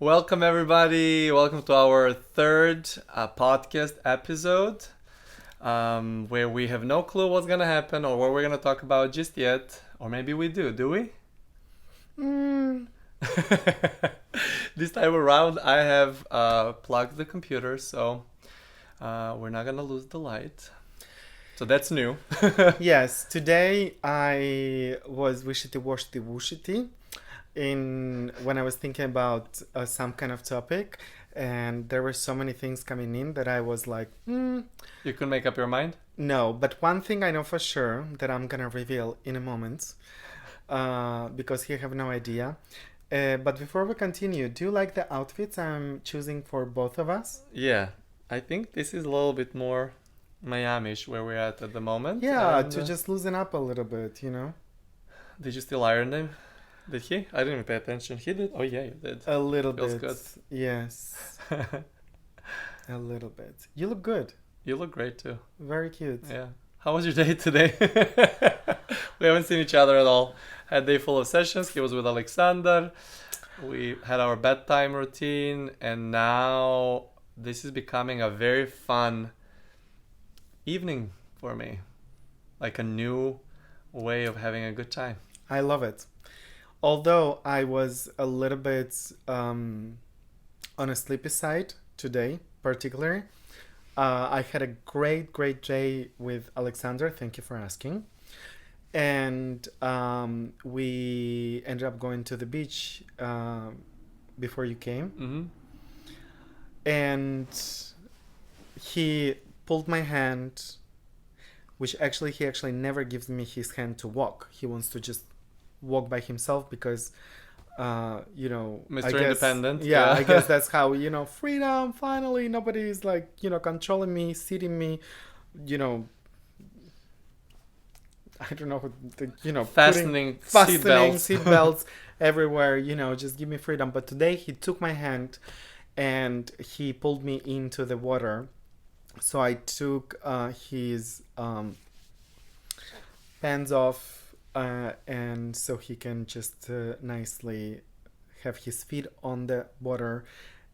Welcome, everybody. Welcome to our third podcast episode, where we have no clue what's going to happen or what we're going to talk about just yet. Or maybe we do we? This time around, I have plugged the computer, so we're not going to lose the light. So that's new. Yes, today I was wishity when I was thinking about some kind of topic, and there were so many things coming in that I was like, You can make up your mind? no. But one thing I know for sure that I'm gonna reveal in a moment, because you have no idea. But before we continue, do you like the outfits I'm choosing for both of us? Yeah, I think this is a little bit more Miami-ish where we're at the moment. Yeah, And, to just loosen up a little bit, you know? did you still iron them? Did he? I didn't even pay attention. He did? Oh, yeah, you did. A little Feels bit. good. Yes, a little bit. You look good. You look great too. Very cute. Yeah. How was your day today? We haven't seen each other at all. Had a day full of sessions. He was with Alexander. We had our bedtime routine, and now this is becoming a very fun evening for me. Like a new way of having a good time. I love it. Although I was a little bit on a sleepy side today, particularly. I had a great day with Alexander. Thank you for asking. And we ended up going to the beach before you came. Mm-hmm. And he pulled my hand, which actually he actually never gives me his hand to walk. He wants to just walk by himself because Mr. I guess, Independent. yeah, I guess that's how, freedom, finally nobody's like, controlling me, seating me, you know I don't know, Fastening seat belts everywhere, just give me freedom. But today he took my hand and he pulled me into the water. So I took his pants off, and so he can just nicely have his feet on the water.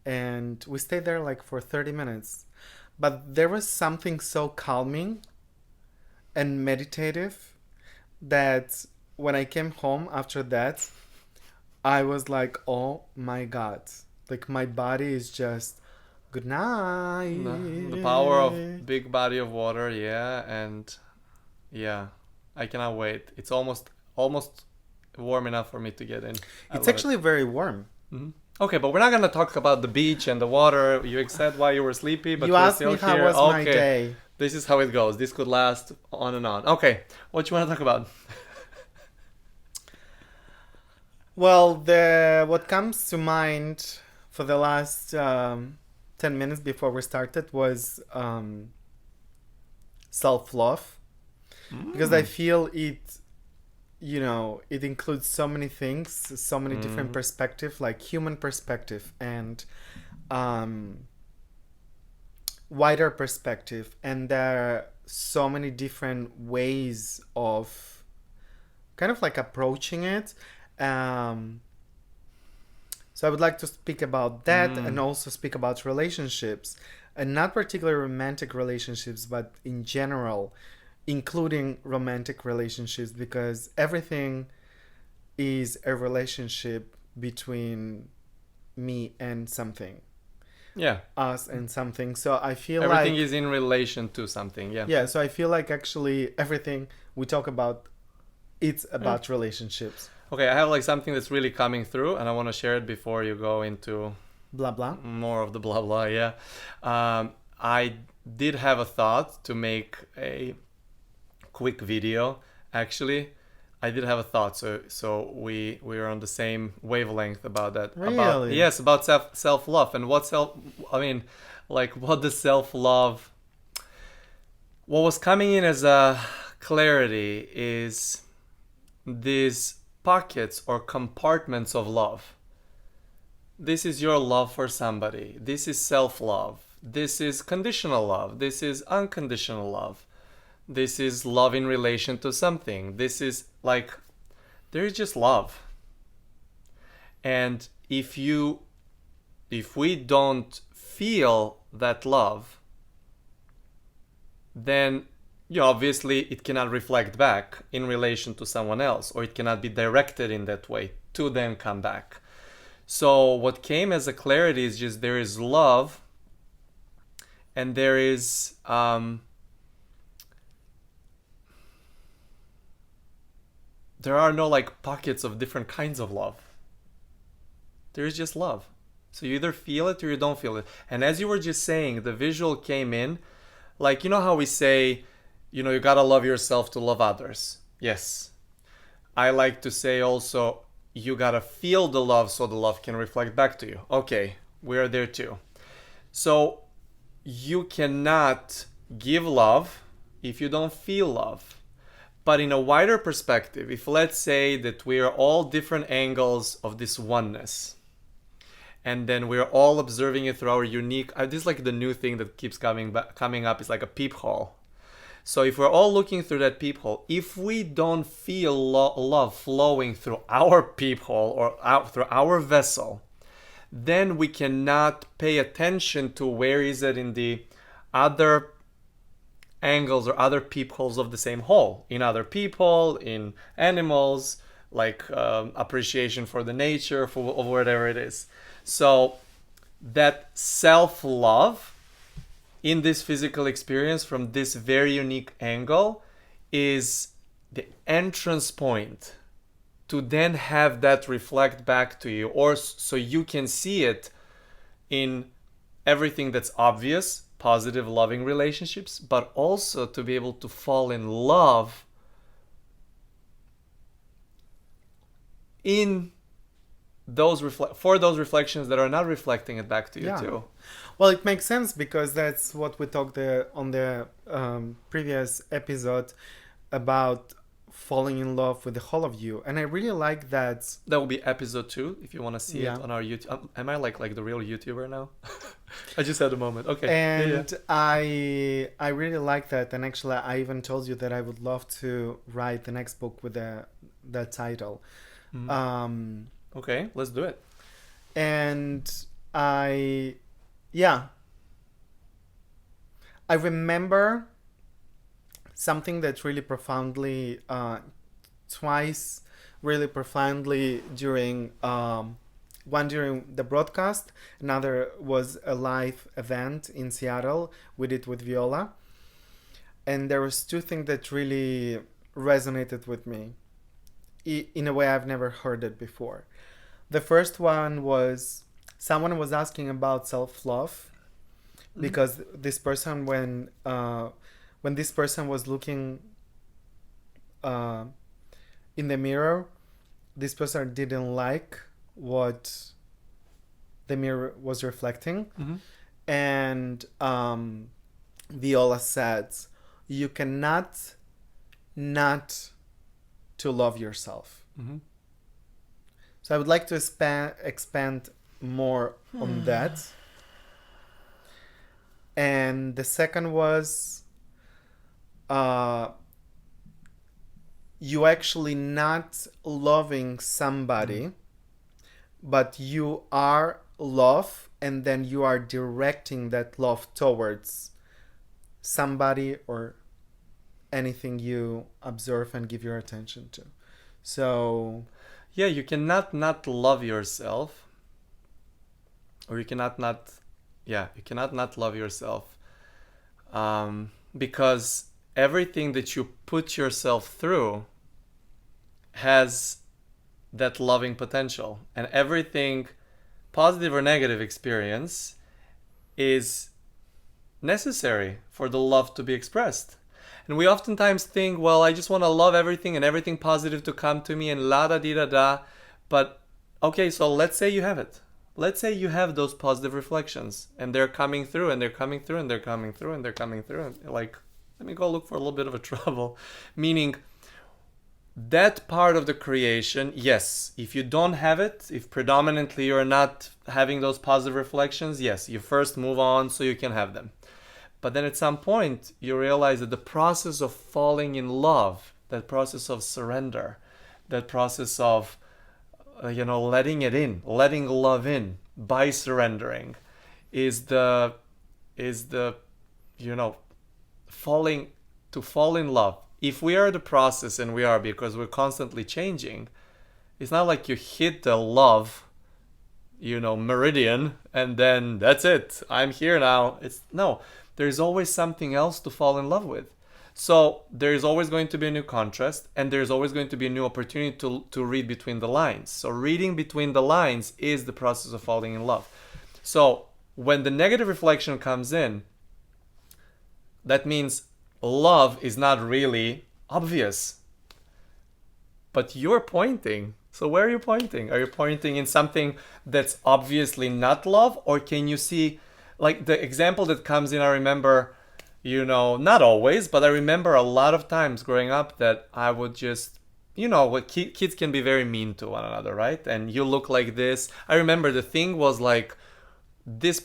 And we stayed there like for 30 minutes. But there was something so calming and meditative that when I came home after that, I was like, oh my God. Like my body is just, good night. The power of big body of water, yeah, and yeah, I cannot wait. It's almost warm enough for me to get in. It's actually very warm. Mm-hmm. Okay, but we're not gonna talk about the beach and the water. You said why you were sleepy, but You we're asked still me how here. was my Okay, day. this is how it goes. This could last on and on. Okay, what you want to talk about? Well, what comes to mind for the last 10 minutes before we started was self-love. Because I feel it, it includes so many things, so many different perspectives, like human perspective and wider perspective. And there are so many different ways of kind of like approaching it. So I would like to speak about that and also speak about relationships, and not particularly romantic relationships, but in general, including romantic relationships, because everything is a relationship between me and something. Yeah, Us and something. So I feel everything like is in relation to something. Yeah. yeah, so I feel like actually everything we talk about, it's about relationships. Okay, I have like something that's really coming through, and I want to share it before you go into Blah blah. more of the blah blah. Yeah, I did have a thought to make a quick video. Actually, I did have a thought, so we were on the same wavelength about that. Really? About self love and what what the self love. What was coming in as a clarity is these pockets or compartments of love. This is your love for somebody. This is self-love. This is conditional love. This is unconditional love. This is love in relation to something. This is like, there is just love. And if you if we don't feel that love, then obviously it cannot reflect back in relation to someone else, or it cannot be directed in that way to then come back. So what came as a clarity is just there is love, and there is there are no like pockets of different kinds of love. There is just love. So you either feel it or you don't feel it. And as you were just saying, the visual came in, like, you know how we say, you gotta love yourself to love others. Yes. I like to say also, you gotta feel the love so the love can reflect back to you. Okay, we're there too. So you cannot give love if you don't feel love. But in a wider perspective, if let's say that we are all different angles of this oneness, and then we're all observing it through our unique, this is like the new thing that keeps coming up, is like a peephole. So if we're all looking through that peephole, if we don't feel love flowing through our peephole or through our vessel, then we cannot pay attention to where is it in the other angles or other peepholes of the same hole, in other people, in animals, like appreciation for the nature, for whatever it is. So that self-love in this physical experience from this very unique angle is the entrance point to then have that reflect back to you, or so you can see it in everything that's obvious, positive, loving relationships, but also to be able to fall in love in those for those reflections that are not reflecting it back to you too. Well, it makes sense because that's what we talked on the previous episode about falling in love with the whole of you, and I really like that. That will be episode 2 if you want to see it on our YouTube. Am I like the real YouTuber now? I just had a moment. Okay. And I really like that, and actually I even told you that I would love to write the next book with that title. Mm-hmm. Okay, let's do it. And I remember something that really profoundly, twice really profoundly during one during the broadcast, another was a live event in Seattle. We did with Viola. And there was two things that really resonated with me in a way I've never heard it before. The first one was someone was asking about self-love, because this person, when this person was looking in the mirror, this person didn't like what the mirror was reflecting. Mm-hmm. And Viola said, you cannot not to love yourself. Mm-hmm. So I would like to expand more on that. And the second was you actually not loving somebody, but you are love, and then you are directing that love towards somebody or anything you observe and give your attention to. So yeah, you cannot not love yourself, or you cannot not love yourself, because everything that you put yourself through has that loving potential, and everything, positive or negative experience, is necessary for the love to be expressed. And we oftentimes think, well, I just want to love everything and everything positive to come to me and la da di da da. But okay, so let's say you have it. Let's say you have those positive reflections and they're coming through and they're coming through and they're coming through and they're coming through. And like, let me go look for a little bit of a trouble. Meaning that part of the creation, yes, if you don't have it, if predominantly you're not having those positive reflections, yes, you first move on so you can have them. But then at some point, you realize that the process of falling in love, that process of surrender, that process of letting it in, letting love in by surrendering is the you know falling to fall in love. If we are the process, and we are, because we're constantly changing, it's not like you hit the love meridian and then that's it, I'm here now. It's no, there's always something else to fall in love with. So there's always going to be a new contrast, and there's always going to be a new opportunity to read between the lines. So reading between the lines is the process of falling in love. So when the negative reflection comes in, that means love is not really obvious. But you're pointing. So where are you pointing? Are you pointing in something that's obviously not love? Or can you see, like the example that comes in, I remember, not always, but I remember a lot of times growing up that I would just, what kids can be very mean to one another, right? And you look like this. I remember the thing was like, this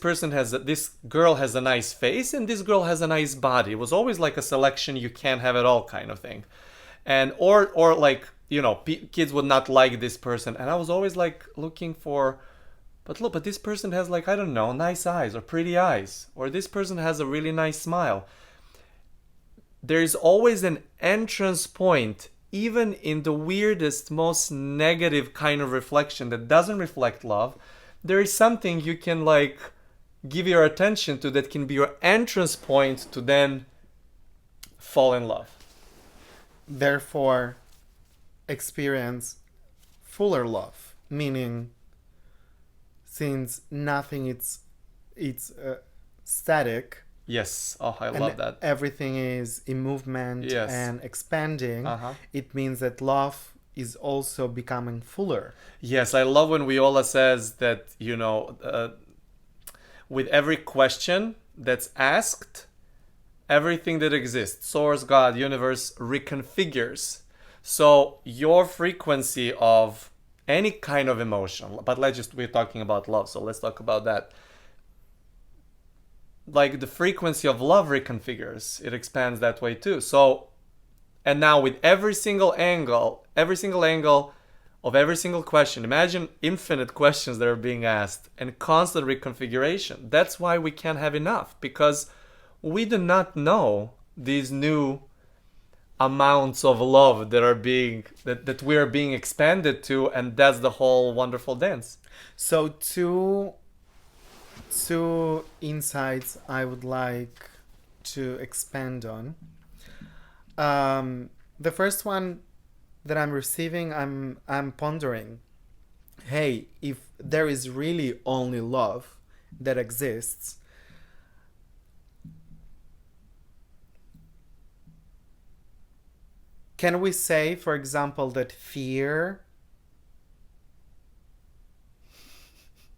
girl has a nice face and this girl has a nice body. It was always like a selection, you can't have it all kind of thing. And or like, kids would not like this person, and I was always like looking for, but this person has, like, I don't know, nice eyes or pretty eyes, or this person has a really nice smile. There's always an entrance point, even in the weirdest, most negative kind of reflection that doesn't reflect love. There is something you can like give your attention to that can be your entrance point to then fall in love. Therefore, experience fuller love, meaning since nothing it's static. Yes. Oh, I love that. Everything is in movement. Yes. And expanding. It means that love is also becoming fuller. Yes, I love when Viola says that, with every question that's asked, everything that exists, source, God, universe, reconfigures. So your frequency of any kind of emotion, but we're talking about love, so let's talk about that. Like the frequency of love reconfigures, it expands that way too. So, and now with every single angle of every single question, imagine infinite questions that are being asked and constant reconfiguration. That's why we can't have enough, because we do not know these new amounts of love that are being that we are being expanded to, and that's the whole wonderful dance. So two insights I would like to expand on. The first one that I'm receiving, I'm pondering, hey, if there is really only love that exists, can we say, for example, that fear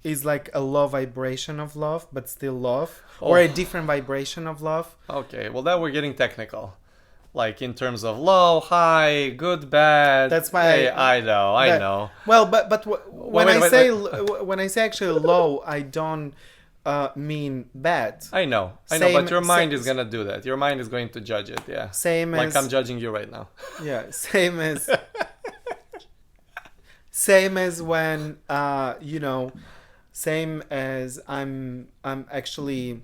is like a low vibration of love, but still love? Or a different vibration of love? Okay, well, now we're getting technical. Like in terms of low, high, good, bad. That's why I know. Well, but when I say actually low, I don't mean bad. I know, but your mind is gonna do that. Your mind is going to judge it, yeah. Same like as I'm judging you right now. Yeah, same as same as when same as I'm actually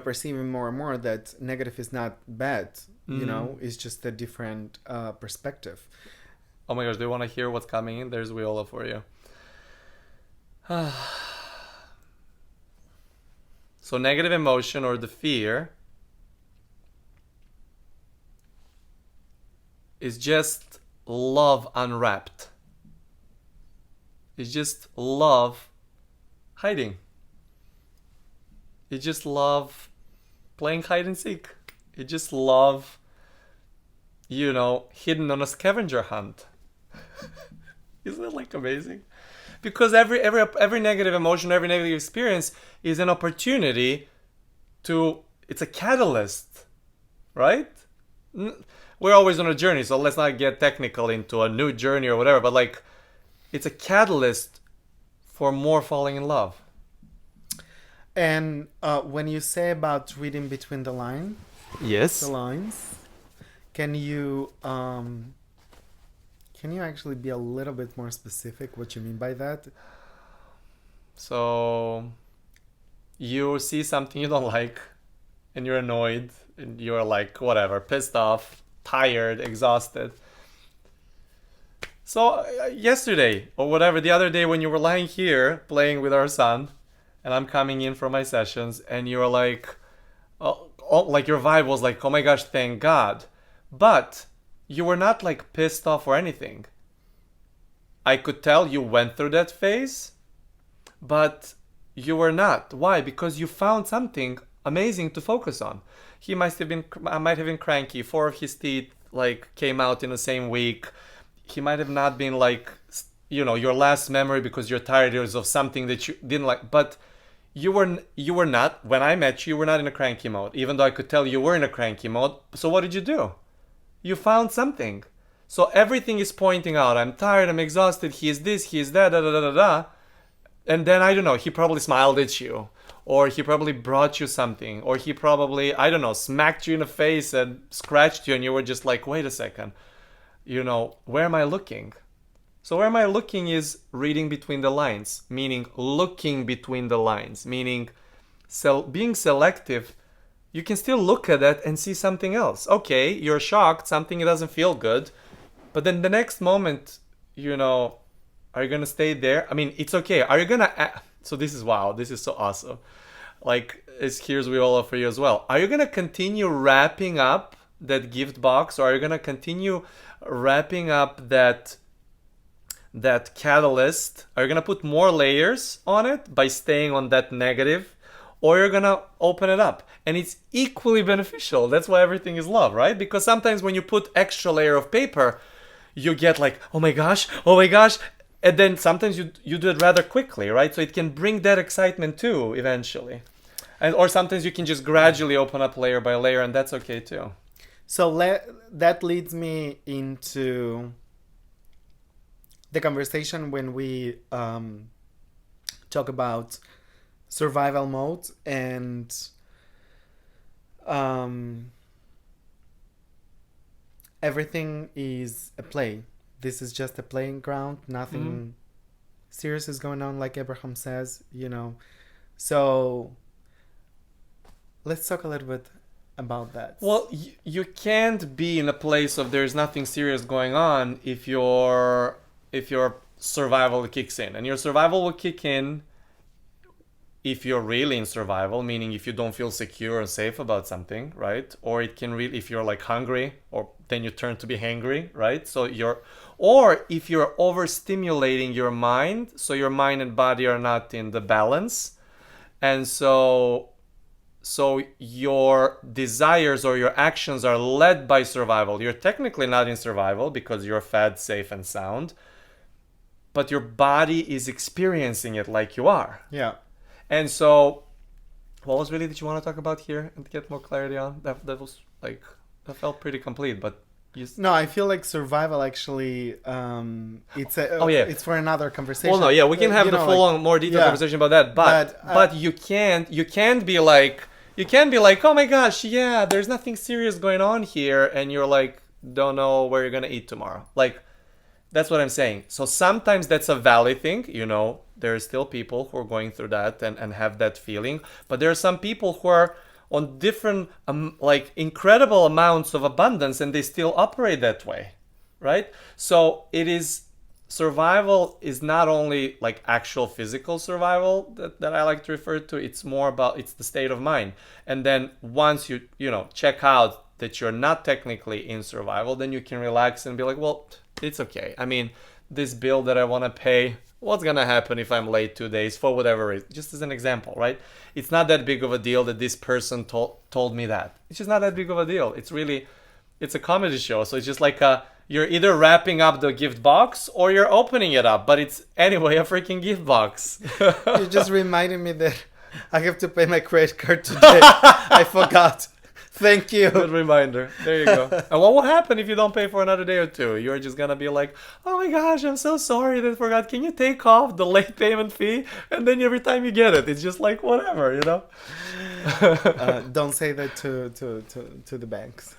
perceiving more and more that negative is not bad. It's just a different perspective. Oh my gosh, do you want to hear what's coming in? There's Viola for you. So negative emotion, or the fear, is just love unwrapped. It's just love hiding. It's just love playing hide and seek. It's just love, hidden on a scavenger hunt. Isn't that like amazing? Because every negative emotion, every negative experience is an opportunity it's a catalyst, right? We're always on a journey, so let's not get technical into a new journey or whatever, but like, it's a catalyst for more falling in love. And when you say about reading between the lines, yes, the lines, can you Can you actually be a little bit more specific what you mean by that? So you see something you don't like and you're annoyed and you're like whatever, pissed off, tired, exhausted. So yesterday or whatever, the other day when you were lying here playing with our son and I'm coming in for my sessions and you were like, like your vibe was like, oh my gosh, thank God. But you were not like pissed off or anything. I could tell you went through that phase, but you were not. Why? Because you found something amazing to focus on. He might have been cranky. 4 of his teeth like came out in the same week. He might have not been like, your last memory because you're tired of something that you didn't like. But you were not, when I met you, you were not in a cranky mode, even though I could tell you were in a cranky mode. So what did you do? You found something. So everything is pointing out, I'm tired, I'm exhausted, he is this, he is that, da da da da da. And then, I don't know, he probably smiled at you. Or he probably brought you something. Or he probably, I don't know, smacked you in the face and scratched you and you were just like, wait a second. Where am I looking? So where am I looking is reading between the lines, meaning looking between the lines, meaning being selective. You can still look at that and see something else. Okay, you're shocked, something doesn't feel good, but then the next moment, are you gonna stay there? I mean, it's okay. Are you gonna? So this is wow. This is so awesome. Like, here's we all for you as well. Are you gonna continue wrapping up that gift box, or are you gonna continue wrapping up that catalyst? Are you gonna put more layers on it by staying on that negative, or you're gonna open it up? And it's equally beneficial. That's why everything is love, right? Because sometimes when you put extra layer of paper, you get like, oh my gosh, and then sometimes you do it rather quickly, right? So it can bring that excitement too eventually. Or sometimes you can just gradually open up layer by layer, and that's okay too. So that leads me into the conversation when we talk about survival mode and everything is a play. This is just a playing ground. Nothing serious is going on, like Abraham says, So let's talk a little bit about that. Well, you can't be in a place of there's nothing serious going on if your survival kicks in. And your survival will kick in if you're really in survival, meaning if you don't feel secure and safe about something, right? Or it can really, if you're like hungry, or then you turn to be hangry, right? Or if you're overstimulating your mind, so your mind and body are not in the balance, and so your desires or your actions are led by survival. You're technically not in survival because you're fed, safe, and sound, but your body is experiencing it like you are. Yeah. And so, what was really that you want to talk about here and get more clarity on? That was like, that felt pretty complete, but no, I feel like survival actually, it's for another conversation. Well, no, yeah, we can have the full-on, more detailed conversation about that, but you can't be like, oh my gosh, yeah, there's nothing serious going on here, and you're like, don't know where you're gonna eat tomorrow. Like, that's what I'm saying. So sometimes that's a valid thing, there are still people who are going through that and have that feeling, but there are some people who are on different like incredible amounts of abundance and they still operate that way, right? So survival is not only like actual physical survival that I like to refer to. It's more about, it's the state of mind. And then once you check out that you're not technically in survival, then you can relax and be like, well, it's okay. I mean, this bill that I want to pay, what's gonna happen if I'm late 2 days for whatever reason? Just as an example, right? It's not that big of a deal that this person told me that. It's just not that big of a deal. It's a comedy show, so it's just like you're either wrapping up the gift box or you're opening it up, but it's anyway a freaking gift box. You just reminded me that I have to pay my credit card today. I forgot. Thank you. Good reminder. There you go. And what will happen if you don't pay for another day or two? You're just gonna be like, oh my gosh, I'm so sorry that I forgot. Can you take off the late payment fee? And then every time you get it, it's just like whatever, Don't say that to the banks.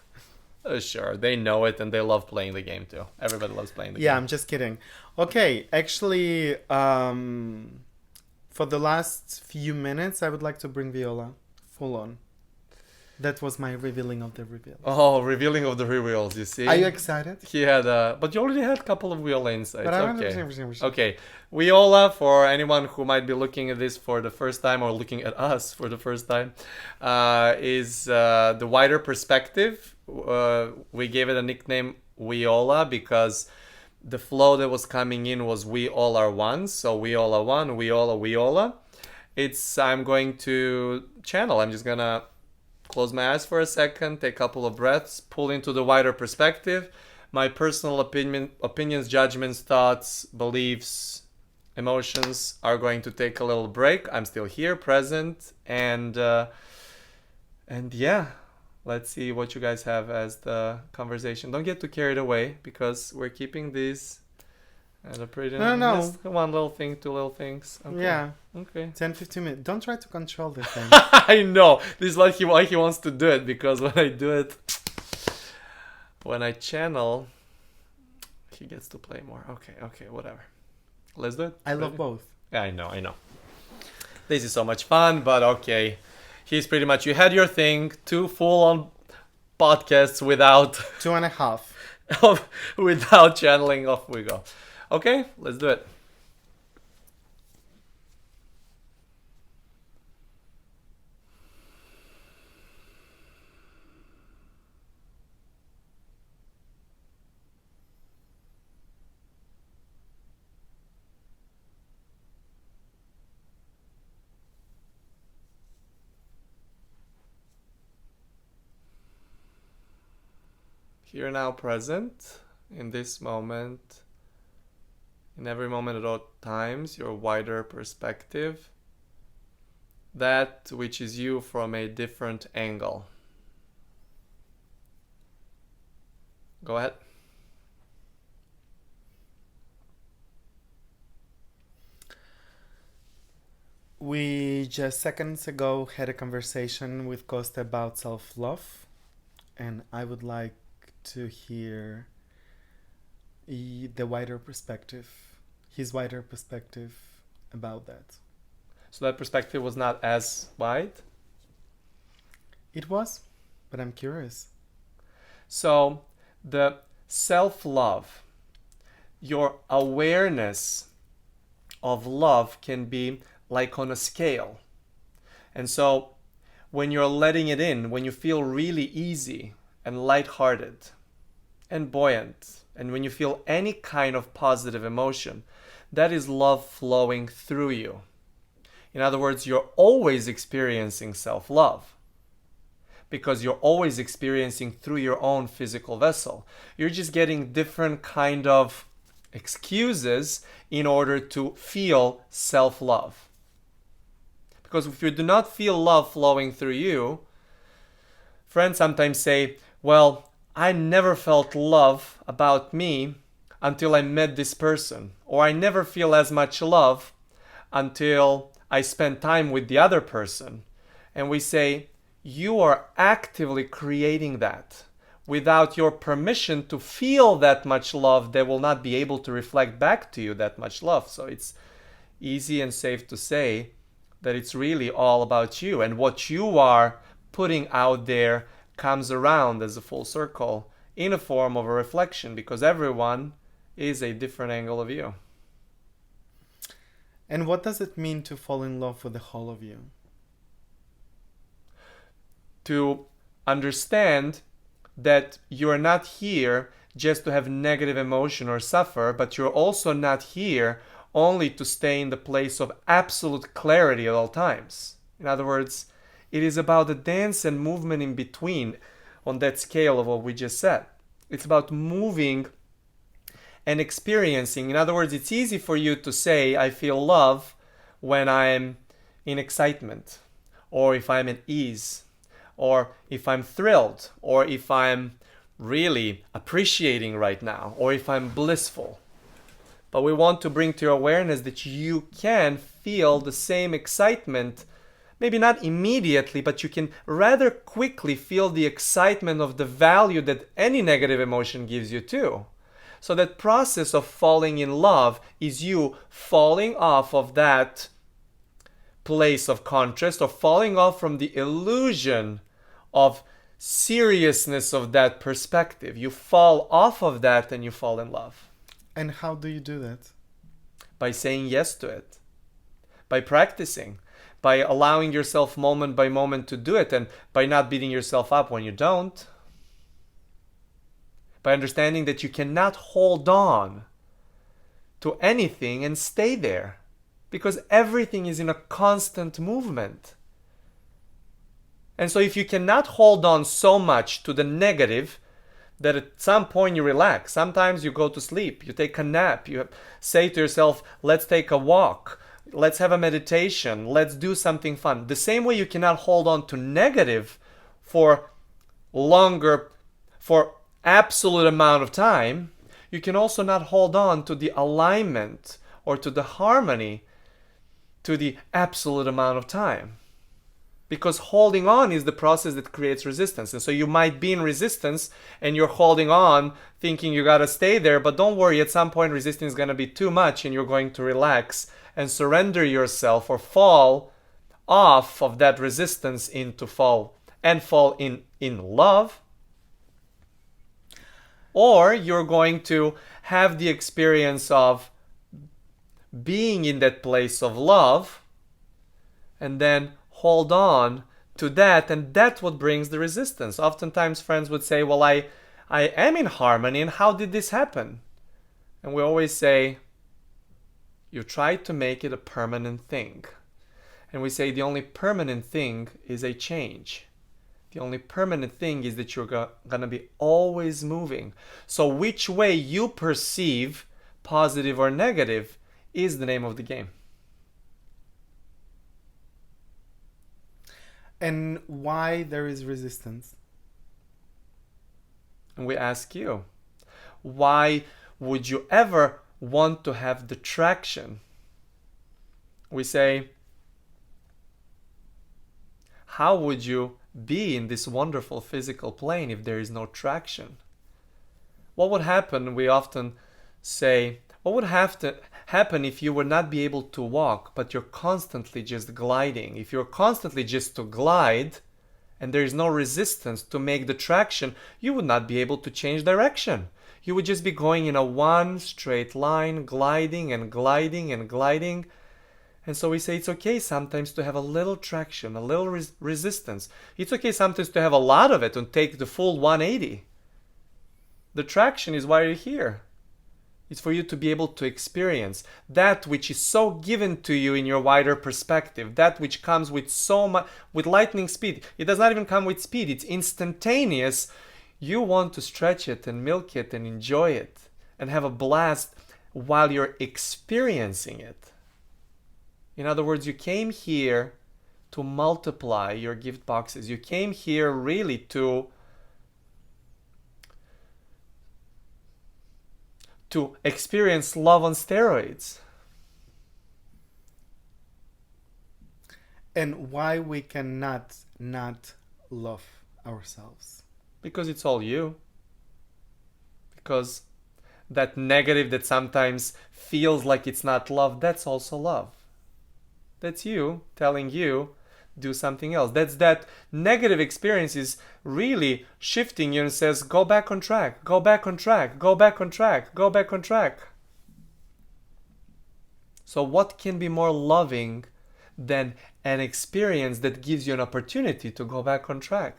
Sure, they know it and they love playing the game too. Everybody loves playing the Yeah, game. I'm just kidding. Okay, actually, for the last few minutes, I would like to bring Viola full on. That was my revealing of the reveal. Oh, revealing of the reveals, you see? Are you excited? He had, but you already had a couple of Viola insights. But I Okay. Okay. Viola, for anyone who might be looking at this for the first time or looking at us for the first time, is the wider perspective. We gave it a nickname Viola because the flow that was coming in was we all are one. So we all are one, Viola. I'm going to channel. I'm just going to close my eyes for a second, take a couple of breaths, pull into the wider perspective. My personal opinions, judgments, thoughts, beliefs, emotions are going to take a little break. I'm still here, present, and yeah, let's see what you guys have as the conversation. Don't get too carried away because we're keeping these at a pretty No. just one little thing, two little things. Okay. Yeah, Okay. 10-15 minutes. Don't try to control the thing. I know. This is why he wants to do it, because when I do it, when I channel, he gets to play more. Okay, whatever. Let's do it. I love Ready? both. Yeah, I know. This is so much fun, but okay. He's pretty much, you had your thing, 2 full-on podcasts without 2.5. without channeling. Off we go. Okay, let's do it. Here now, present, in this moment, in every moment at all times, your wider perspective, that which is you from a different angle. Go ahead. We just seconds ago had a conversation with Costa about self-love, and I would like to hear the wider perspective, his wider perspective about that. So that perspective was not as wide. It was, but I'm curious. So the self-love, your awareness of love can be like on a scale. And so when you're letting it in, when you feel really easy and lighthearted and buoyant, and when you feel any kind of positive emotion, that is love flowing through you. In other words, you're always experiencing self-love because you're always experiencing through your own physical vessel. You're just getting different kind of excuses in order to feel self-love. Because if you do not feel love flowing through you, friends sometimes say, well, I never felt love about me until I met this person. Or I never feel as much love until I spend time with the other person. And we say, you are actively creating that. Without your permission to feel that much love, they will not be able to reflect back to you that much love. So it's easy and safe to say that it's really all about you. And what you are putting out there comes around as a full circle in a form of a reflection, because everyone is a different angle of you. And what does it mean to fall in love with the whole of you? To understand that you're not here just to have negative emotion or suffer, but you're also not here only to stay in the place of absolute clarity at all times. In other words, it is about the dance and movement in between on that scale of what we just said. It's about moving and experiencing. In other words, it's easy for you to say, I feel love when I'm in excitement, or if I'm at ease, or if I'm thrilled, or if I'm really appreciating right now, or if I'm blissful. But we want to bring to your awareness that you can feel the same excitement, maybe not immediately, but you can rather quickly feel the excitement of the value that any negative emotion gives you too. So that process of falling in love is you falling off of that place of contrast, or falling off from the illusion of seriousness of that perspective. You fall off of that and you fall in love. And how do you do that? By saying yes to it, by practicing, by allowing yourself moment by moment to do it, and by not beating yourself up when you don't. By understanding that you cannot hold on to anything and stay there, because everything is in a constant movement. And so if you cannot hold on so much to the negative that at some point you relax, sometimes you go to sleep, you take a nap, you say to yourself, let's take a walk, let's have a meditation, let's do something fun. The same way you cannot hold on to negative for longer, for absolute amount of time, you can also not hold on to the alignment or to the harmony to the absolute amount of time. Because holding on is the process that creates resistance. And so you might be in resistance and you're holding on thinking you gotta stay there, but don't worry, at some point resistance is gonna be too much and you're going to relax and surrender yourself, or fall off of that resistance into fall in love. Or you're going to have the experience of being in that place of love and then hold on to that, and that's what brings the resistance. Oftentimes friends would say, well, I am in harmony, and how did this happen? And we always say, you tried to make it a permanent thing. And we say the only permanent thing is a change. The only permanent thing is that you're going to be always moving. So which way you perceive, positive or negative, is the name of the game. And why there is resistance? And we ask you, why would you ever want to have the traction? We say, how would you be in this wonderful physical plane if there is no traction? What would happen, we often say, what would have to happen if you would not be able to walk, but you're constantly just gliding? If you're constantly just to glide and there is no resistance to make the traction, you would not be able to change direction. You would just be going in a one straight line, gliding and gliding and gliding. And so we say it's okay sometimes to have a little traction, a little resistance. It's okay sometimes to have a lot of it and take the full 180. The traction is why you're here. It's for you to be able to experience that which is so given to you in your wider perspective, that which comes with so much, with lightning speed. It does not even come with speed, it's instantaneous. You want to stretch it and milk it and enjoy it and have a blast while you're experiencing it. In other words, you came here to multiply your gift boxes. You came here really to experience love on steroids. And why we cannot not love ourselves? Because it's all you. Because that negative that sometimes feels like it's not love, that's also love. That's you telling you, do something else. That's that negative experience is really shifting you and says, go back on track, go back on track, go back on track, go back on track. So what can be more loving than an experience that gives you an opportunity to go back on track?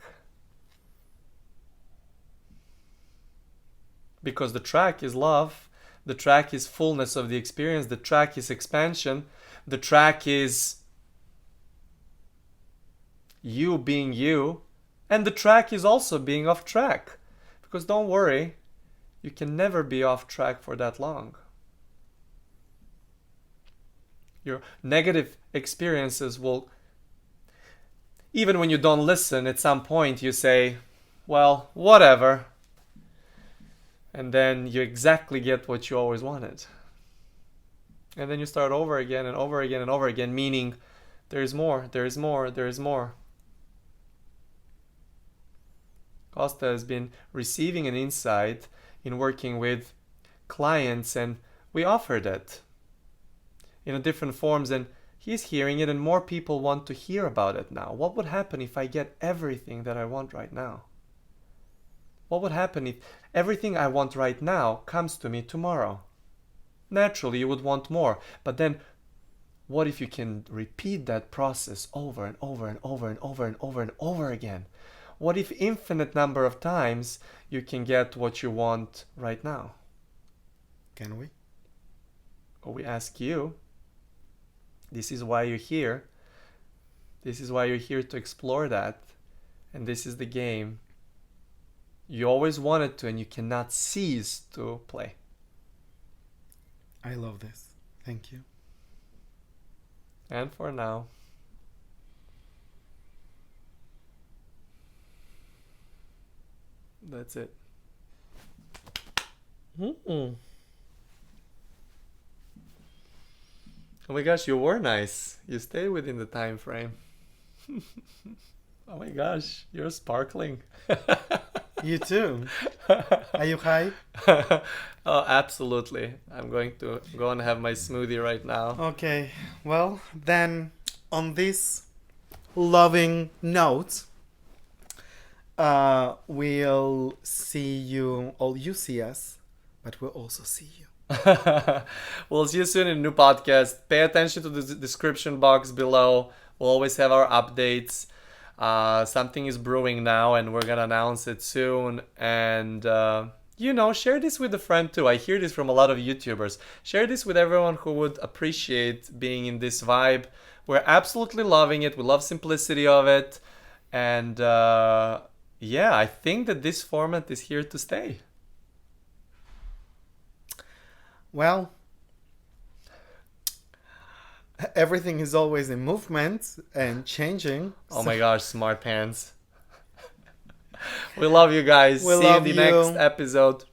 Because the track is love, the track is fullness of the experience, the track is expansion, the track is you being you, and the track is also being off track. Because don't worry, you can never be off track for that long. Your negative experiences will, even when you don't listen, at some point you say, well, whatever. And then you exactly get what you always wanted. And then you start over again and over again and over again, meaning There's more, there's more, there's more. Costa has been receiving an insight in working with clients, and we offered it in different forms, and he's hearing it, and more people want to hear about it now. What would happen if I get everything that I want right now? What would happen if everything I want right now comes to me tomorrow? Naturally, you would want more, but then what if you can repeat that process over and over and over and over and over and over again? What if infinite number of times you can get what you want right now? Can we? Or we ask you. This is why you're here. This is why you're here, to explore that. And this is the game you always wanted to and you cannot cease to play. I love this. Thank you. And for now, that's it. Oh my gosh, you were nice. You stayed within the time frame. Oh my gosh, you're sparkling. You too. Are you high? Oh, absolutely. I'm going to go and have my smoothie right now. Okay. Well, then on this loving note, we'll see you, or you see us, but we'll also see you. We'll see you soon in a new podcast. Pay attention to the description box below. We'll always have our updates. Something is brewing now and we're gonna announce it soon. And share this with a friend too. I hear this from a lot of YouTubers. Share this with everyone who would appreciate being in this vibe. We're absolutely loving it. We love simplicity of it. And I think that this format is here to stay. Well, everything is always in movement and changing. Oh my gosh, smart pants. We love you guys. See you in the next episode.